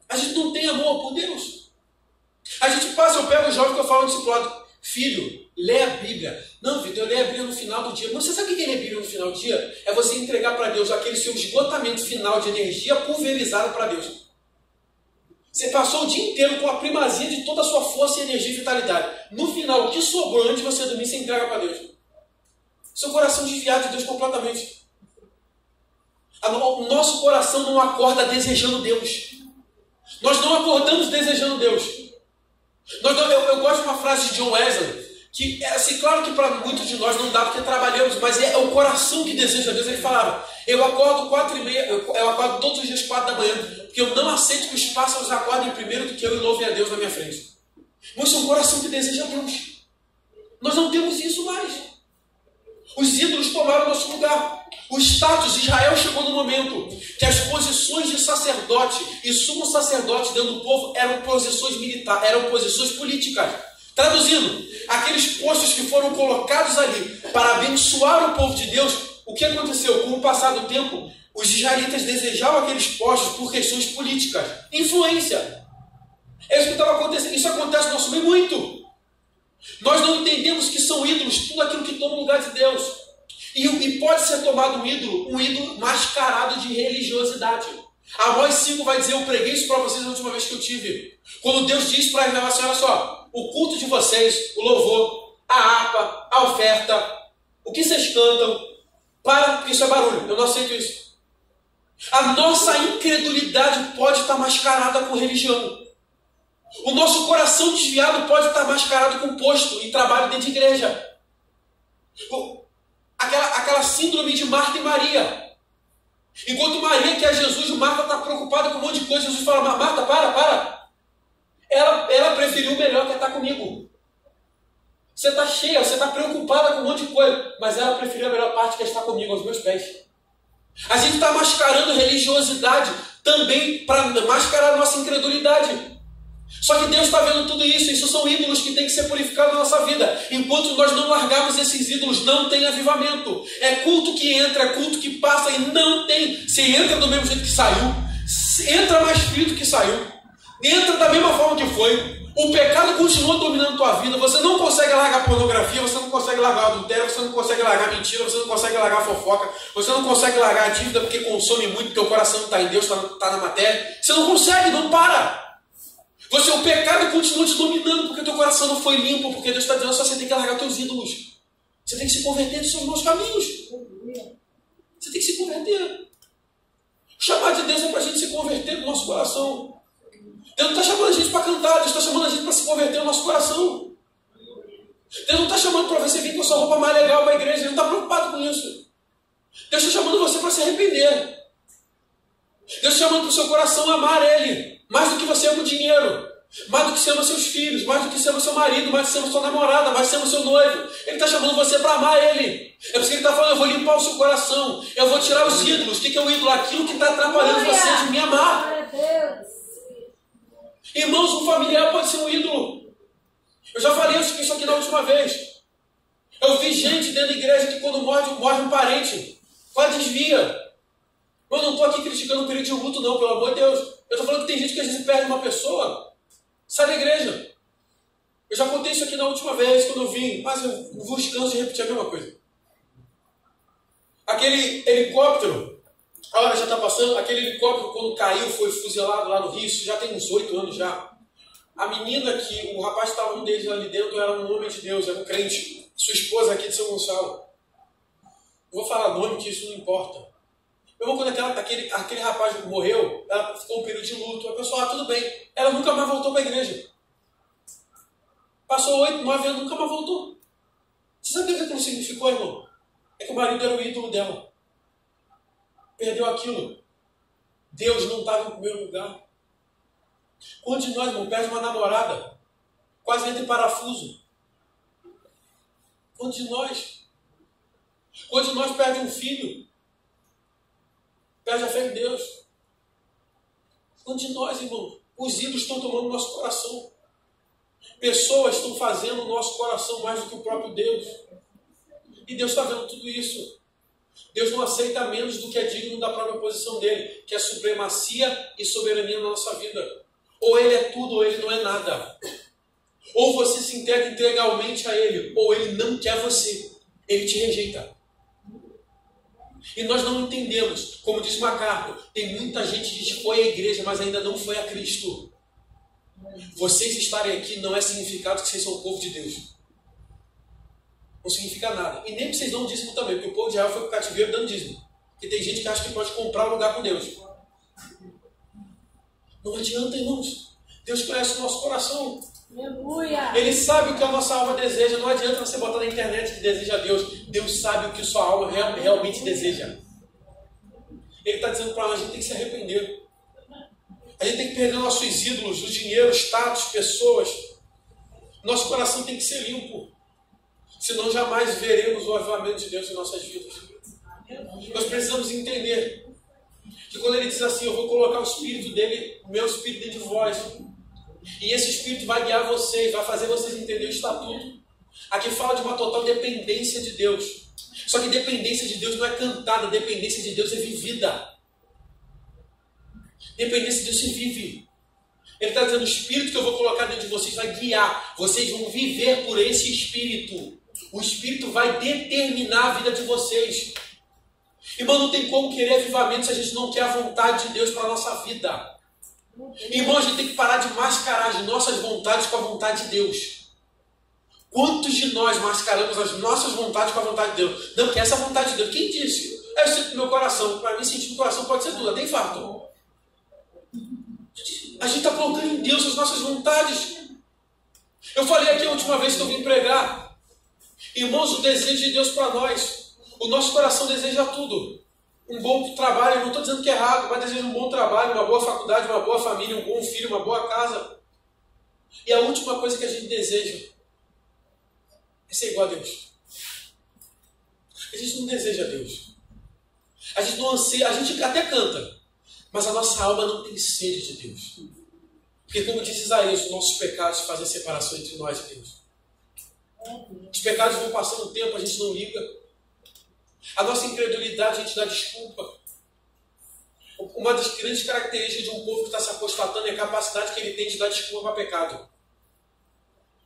A gente não tem amor por Deus. A gente passa, eu pego o jovem que eu falo no discipulado. Filho, lê a Bíblia. Não, Vitor, eu leio a Bíblia no final do dia. Mas você sabe o que é ler a Bíblia no final do dia? É você entregar para Deus aquele seu esgotamento final de energia pulverizado para Deus. Você passou o dia inteiro com a primazia de toda a sua força, energia e vitalidade. No final, o que sobrou antes de você dormir, você entrega para Deus. Seu coração desviado de Deus completamente. O nosso coração não acorda desejando Deus. Nós não acordamos desejando Deus. Eu gosto de uma frase de John Wesley, que é assim, claro que para muitos de nós não dá porque trabalhamos, mas é o coração que deseja Deus. Ele falava, eu acordo 4h30, eu acordo todos os dias 4 da manhã, porque eu não aceito que os pássaros acordem primeiro do que eu e louvem a Deus na minha frente. Mas é um coração que deseja Deus. Nós não temos isso mais. Os ídolos tomaram nosso lugar. O status de Israel chegou no momento que as posições de sacerdote e sumo sacerdote dentro do povo eram posições militares, eram posições políticas. Traduzindo, aqueles postos que foram colocados ali para abençoar o povo de Deus, o que aconteceu? Com o passar do tempo, os israelitas desejavam aqueles postos por questões políticas. Influência. É isso que estava acontecendo. Isso acontece no nosso meio muito. Nós não entendemos que são ídolos tudo aquilo que toma o lugar de Deus. E pode ser tomado um ídolo mascarado de religiosidade. Amós 5 vai dizer, eu preguei isso para vocês na última vez que eu tive. Quando Deus diz para Israel assim, olha só, o culto de vocês, o louvor, a harpa, a oferta, o que vocês cantam, porque isso é barulho, eu não aceito isso. A nossa incredulidade pode estar mascarada com religião. O nosso coração desviado pode estar mascarado com posto e trabalho dentro de igreja. Aquela síndrome de Marta e Maria. Enquanto Maria quer Jesus, Marta está preocupada com um monte de coisa. Jesus fala, Marta, para. Ela preferiu o melhor, que é estar comigo. Você está cheia, você está preocupada com um monte de coisa, mas ela preferiu a melhor parte, que é estar comigo, aos meus pés. A gente está mascarando religiosidade também para mascarar a nossa incredulidade. Só que Deus está vendo tudo isso. Isso são ídolos que têm que ser purificados na nossa vida. Enquanto nós não largarmos esses ídolos, não tem avivamento. É culto que entra, é culto que passa e não tem. Você entra do mesmo jeito que saiu, entra mais frio do que saiu, entra da mesma forma que foi. O pecado continua dominando a tua vida. Você não consegue largar pornografia, você não consegue largar adultério, você não consegue largar mentira, você não consegue largar fofoca, você não consegue largar a dívida porque consome muito, porque o coração não está em Deus, está na matéria. Você não consegue, não para. O pecado continua te dominando porque o teu coração não foi limpo, porque Deus está dizendo só você tem que largar teus ídolos. Você tem que se converter dos seus maus caminhos. Você tem que se converter. O chamado de Deus é para a gente se converter no nosso coração. Deus não está chamando a gente para cantar, Deus está chamando a gente para se converter no nosso coração. Deus não está chamando para você vir com a sua roupa mais legal para a igreja, Ele não está preocupado com isso. Deus está chamando você para se arrepender. Deus está chamando para o seu coração amar Ele, mais do que você ama o dinheiro, mais do que você ama seus filhos, mais do que você ama seu marido, mais do que você ama sua namorada, mais do que você ama seu noivo. Ele está chamando você para amar Ele. É por isso que Ele está falando, eu vou limpar o seu coração, eu vou tirar os ídolos. O que é o ídolo? Aquilo que está atrapalhando você de me amar. Irmãos, um familiar pode ser um ídolo. Eu já falei isso aqui na última vez. Eu vi gente dentro da igreja que quando morre um parente, quase desvia. Eu não estou aqui criticando o período de luto, não, pelo amor de Deus. Eu estou falando que tem gente que às vezes perde uma pessoa, sai da igreja. Eu já contei isso aqui na última vez, quando eu vim, mas eu vou descanso de repetir a mesma coisa. Aquele helicóptero, a hora já está passando, aquele helicóptero quando caiu, foi fuzilado lá no Rio, isso já tem uns 8 anos já. A menina que, o rapaz que estava um deles ali dentro, era um homem de Deus, era um crente. Sua esposa aqui de São Gonçalo. Não vou falar nome, que isso não importa. Meu irmão, quando aquele rapaz morreu, ela ficou um período de luto. A pessoa, tudo bem. Ela nunca mais voltou para a igreja. Passou 8, 9 anos, nunca mais voltou. Você sabe o que aquilo significou, irmão? É que o marido era o ídolo dela. Perdeu aquilo. Deus não estava em primeiro lugar. Quantos de nós, irmão, perde uma namorada? Quase entra em parafuso. Quantos de nós? Quantos de nós perde um filho? Perde a fé em Deus. Quantos de nós, irmão? Os ídolos estão tomando o nosso coração. Pessoas estão fazendo o nosso coração mais do que o próprio Deus. E Deus está vendo tudo isso. Deus não aceita menos do que é digno da própria posição dele, que é supremacia e soberania na nossa vida. Ou ele é tudo, ou ele não é nada. Ou você se entrega integralmente a ele, ou ele não quer você. Ele te rejeita. E nós não entendemos, como diz MacArthur, tem muita gente que foi à igreja, mas ainda não foi a Cristo. Vocês estarem aqui não é significado que vocês são o povo de Deus. Não significa nada. E nem que vocês dão dízimo também, porque o povo de Israel foi para o cativeiro dando dízimo. Porque tem gente que acha que pode comprar um lugar com Deus. Não adianta, irmãos. Deus conhece o nosso coração. Aleluia. Ele sabe o que a nossa alma deseja. Não adianta você botar na internet que deseja Deus. Deus sabe o que sua alma realmente deseja. Ele está dizendo para nós, a gente tem que se arrepender. A gente tem que perder nossos ídolos, o dinheiro, status, pessoas. Nosso coração tem que ser limpo. Senão jamais veremos o avivamento de Deus em nossas vidas. Nós precisamos entender que quando ele diz assim, eu vou colocar o Espírito dele, o meu Espírito dentro de vós. E esse Espírito vai guiar vocês, vai fazer vocês entenderem o estatuto. Aqui fala de uma total dependência de Deus. Só que dependência de Deus não é cantada, dependência de Deus é vivida. Dependência de Deus se vive. Ele está dizendo, o Espírito que eu vou colocar dentro de vocês vai guiar. Vocês vão viver por esse Espírito. O Espírito vai determinar a vida de vocês. Irmão, não tem como querer avivamento se a gente não quer a vontade de Deus para a nossa vida. Irmão, a gente tem que parar de mascarar as nossas vontades com a vontade de Deus. Quantos de nós mascaramos as nossas vontades com a vontade de Deus? Não, porque essa é a vontade de Deus. Quem disse? Eu sinto no meu coração. Para mim, sentir no coração pode ser tudo, até infarto. A gente está colocando em Deus as nossas vontades. Eu falei aqui a última vez que eu vim pregar. Irmãos, o desejo de Deus para nós. O nosso coração deseja tudo. Um bom trabalho, eu não estou dizendo que é errado, mas deseja um bom trabalho, uma boa faculdade, uma boa família, um bom filho, uma boa casa. E a última coisa que a gente deseja é ser igual a Deus. A gente não deseja Deus. A gente não anseia, a gente até canta, mas a nossa alma não tem sede de Deus. Porque como diz Isaías, os nossos pecados fazem separação entre nós e Deus. Os pecados vão passando o tempo, a gente não liga. A nossa incredulidade, a gente dá desculpa. Uma das grandes características de um povo que está se apostatando é a capacidade que ele tem de dar desculpa para pecado.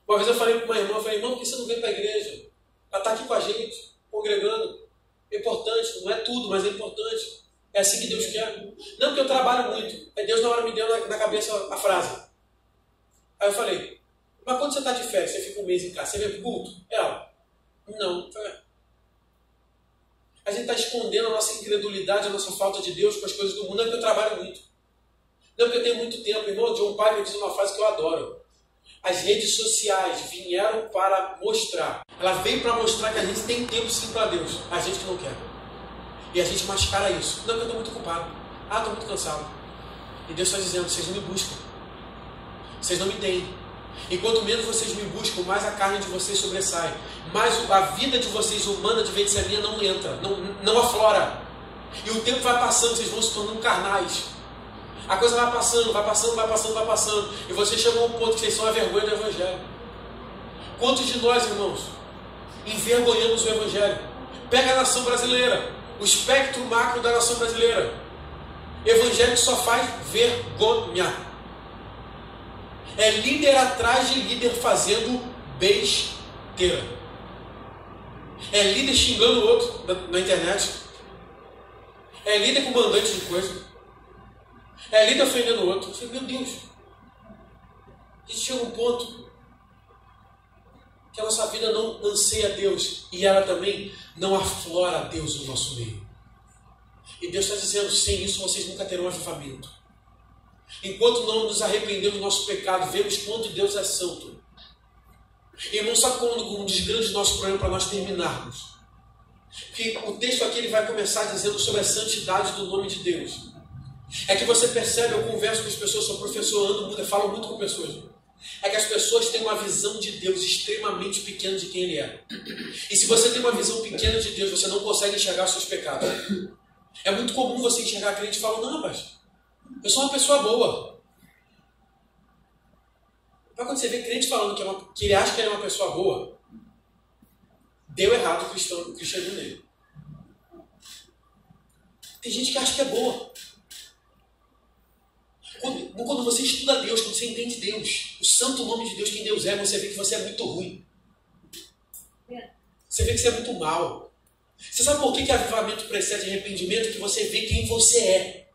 Uma vez eu falei para uma irmã, eu falei, irmão, por que você não vem para a igreja? Ela está aqui com a gente, congregando. É importante, não é tudo, mas é importante. É assim que Deus quer. Não porque eu trabalho muito. Aí Deus na hora me deu na cabeça a frase. Aí eu falei, mas quando você está de férias, você fica um mês em casa, você vem para o culto? Ela, não. Eu falei, a gente está escondendo a nossa incredulidade, a nossa falta de Deus com as coisas do mundo. Não é porque eu trabalho muito. Não é porque eu tenho muito tempo. Irmão, John Piper diz uma frase que eu adoro. As redes sociais vieram para mostrar. Ela veio para mostrar que a gente tem tempo sim para Deus. A gente que não quer. E a gente mascara isso. Não, porque eu estou muito ocupado. Ah, estou muito cansado. E Deus está dizendo, vocês não me buscam. Vocês não me têm. E quanto menos vocês me buscam, mais a carne de vocês sobressai. Mais a vida de vocês humana, de vez em minha, não entra, não aflora. E o tempo vai passando, vocês vão se tornando carnais. A coisa vai passando, vai passando, vai passando, vai passando. E vocês chegam a um ponto que vocês são a vergonha do Evangelho. Quantos de nós, irmãos, envergonhamos o Evangelho? Pega a nação brasileira, o espectro macro da nação brasileira. Evangelho que só faz vergonha. É líder atrás de líder fazendo besteira. É líder xingando o outro na internet. É líder com mandante de coisa. É líder ofendendo o outro. Meu Deus. A gente chega a um ponto que a nossa vida não anseia Deus. E ela também não aflora Deus no nosso meio. E Deus está dizendo, sem isso vocês nunca terão avivamento. Enquanto não nos arrependemos do nosso pecado, vemos quanto Deus é santo. Irmão, sabe quando um dos grandes nossos problemas para nós terminarmos? Que o texto aqui ele vai começar dizendo sobre a santidade do nome de Deus. É que você percebe, eu converso com as pessoas, sou professor, ando muito, falo muito com pessoas. É que as pessoas têm uma visão de Deus extremamente pequena de quem Ele é. E se você tem uma visão pequena de Deus, você não consegue enxergar os seus pecados. É muito comum você enxergar crente e falar, não, rapaz, eu sou uma pessoa boa. Mas quando você vê crente falando que ele acha que ele é uma pessoa boa, deu errado o cristianismo nele. Tem gente que acha que é boa. Quando você estuda Deus, quando você entende Deus, o santo nome de Deus, quem Deus é, você vê que você é muito ruim. Você vê que você é muito mal. Você sabe por que avivamento precede arrependimento? Que você vê quem você é.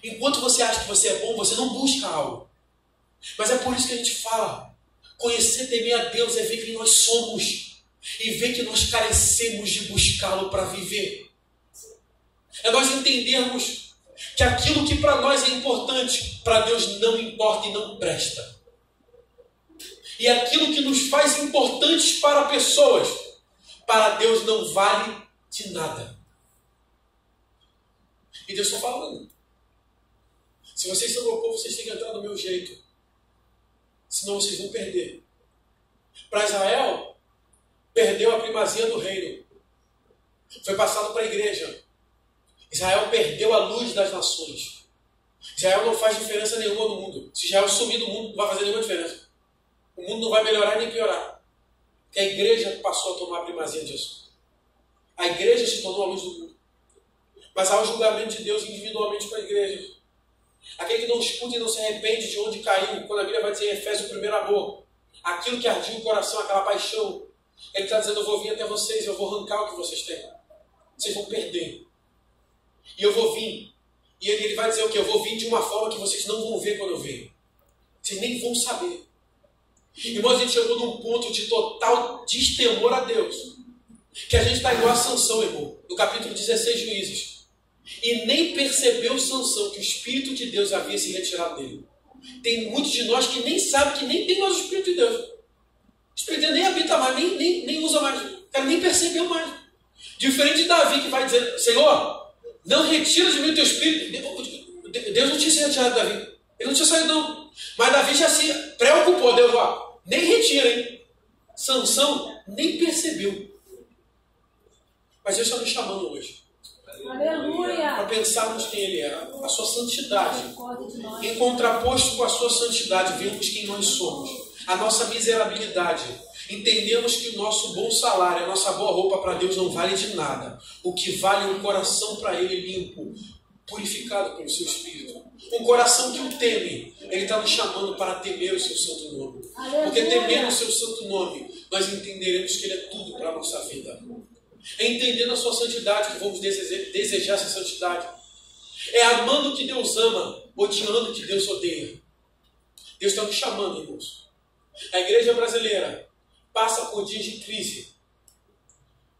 Enquanto você acha que você é bom, você não busca algo. Mas é por isso que a gente fala. Conhecer, temer a Deus é ver quem nós somos. E ver que nós carecemos de buscá-lo para viver. É nós entendermos que aquilo que para nós é importante, para Deus não importa e não presta. E aquilo que nos faz importantes para pessoas, para Deus não vale de nada. E Deus está falando. Se vocês são meu povo, vocês têm que entrar do meu jeito. Senão vocês vão perder. Para Israel, perdeu a primazia do reino. Foi passado para a igreja. Israel perdeu a luz das nações. Israel não faz diferença nenhuma no mundo. Se Israel sumir do mundo, não vai fazer nenhuma diferença. O mundo não vai melhorar nem piorar. Porque a igreja passou a tomar a primazia disso. A igreja se tornou a luz do mundo. Mas há o julgamento de Deus individualmente para a igreja. Aquele que não escuta e não se arrepende de onde caiu, quando a Bíblia vai dizer em Efésios, o primeiro amor, aquilo que ardia o coração, aquela paixão, ele está dizendo, eu vou vir até vocês, eu vou arrancar o que vocês têm. Vocês vão perder. E eu vou vir. E ele vai dizer o quê? Eu vou vir de uma forma que vocês não vão ver quando eu venho. Vocês nem vão saber. Irmãos, a gente chegou num ponto de total destemor a Deus. Que a gente está igual a Sansão, irmão. No capítulo 16, Juízes. E nem percebeu Sansão que o Espírito de Deus havia se retirado dele. Tem muitos de nós que nem sabem que nem tem mais o Espírito de Deus. O Espírito de Deus nem habita mais, nem usa mais. O cara nem percebeu mais. Diferente de Davi, que vai dizer, Senhor, não retira de mim o teu Espírito. Deus não tinha se retirado de Davi. Ele não tinha saído, não. Mas Davi já se preocupou. Deus, ó, nem retira, hein? Sansão nem percebeu. Mas Deus está nos chamando hoje. Aleluia! Para pensarmos quem Ele é, a sua santidade. Em contraposto com a sua santidade, vemos quem nós somos. A nossa miserabilidade. Entendemos que o nosso bom salário, a nossa boa roupa para Deus não vale de nada. O que vale é um coração para Ele limpo, purificado pelo seu Espírito. Um coração que o teme. Ele está nos chamando para temer o seu santo nome. Porque temendo o seu santo nome, nós entenderemos que Ele é tudo para a nossa vida. É entendendo a sua santidade que vamos desejar essa santidade. É amando o que Deus ama, odiando o que Deus odeia. Deus está nos chamando, irmãos. A igreja brasileira passa por dias de crise.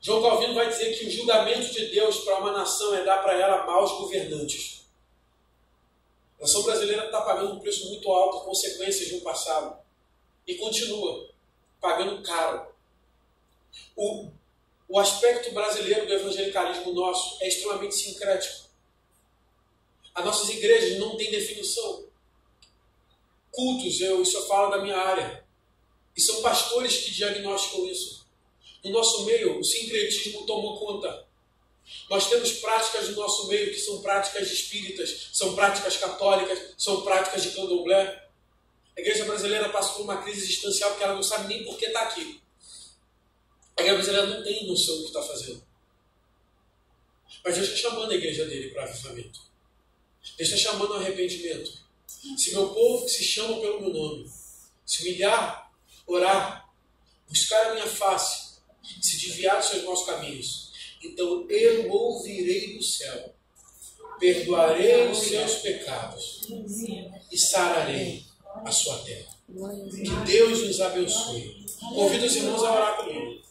João Calvino vai dizer que o julgamento de Deus para uma nação é dar para ela maus governantes. A nação brasileira está pagando um preço muito alto, consequências de um passado. E continua pagando caro. O aspecto brasileiro do evangelicalismo nosso é extremamente sincrético. As nossas igrejas não têm definição. Cultos, isso eu falo da minha área. E são pastores que diagnosticam isso. No nosso meio, o sincretismo tomou conta. Nós temos práticas no nosso meio que são práticas espíritas, são práticas católicas, são práticas de candomblé. A igreja brasileira passa por uma crise existencial porque ela não sabe nem por que está aqui. A igreja brasileira não tem noção do que está fazendo. Mas Deus está chamando a igreja dele para avivamento. Deus está chamando ao arrependimento. Se meu povo que se chama pelo meu nome se humilhar, orar, buscar a minha face, se desviar dos seus maus caminhos, então eu ouvirei do céu, perdoarei os seus pecados e sararei a sua terra. Que Deus nos abençoe. Convido os irmãos a orar comigo.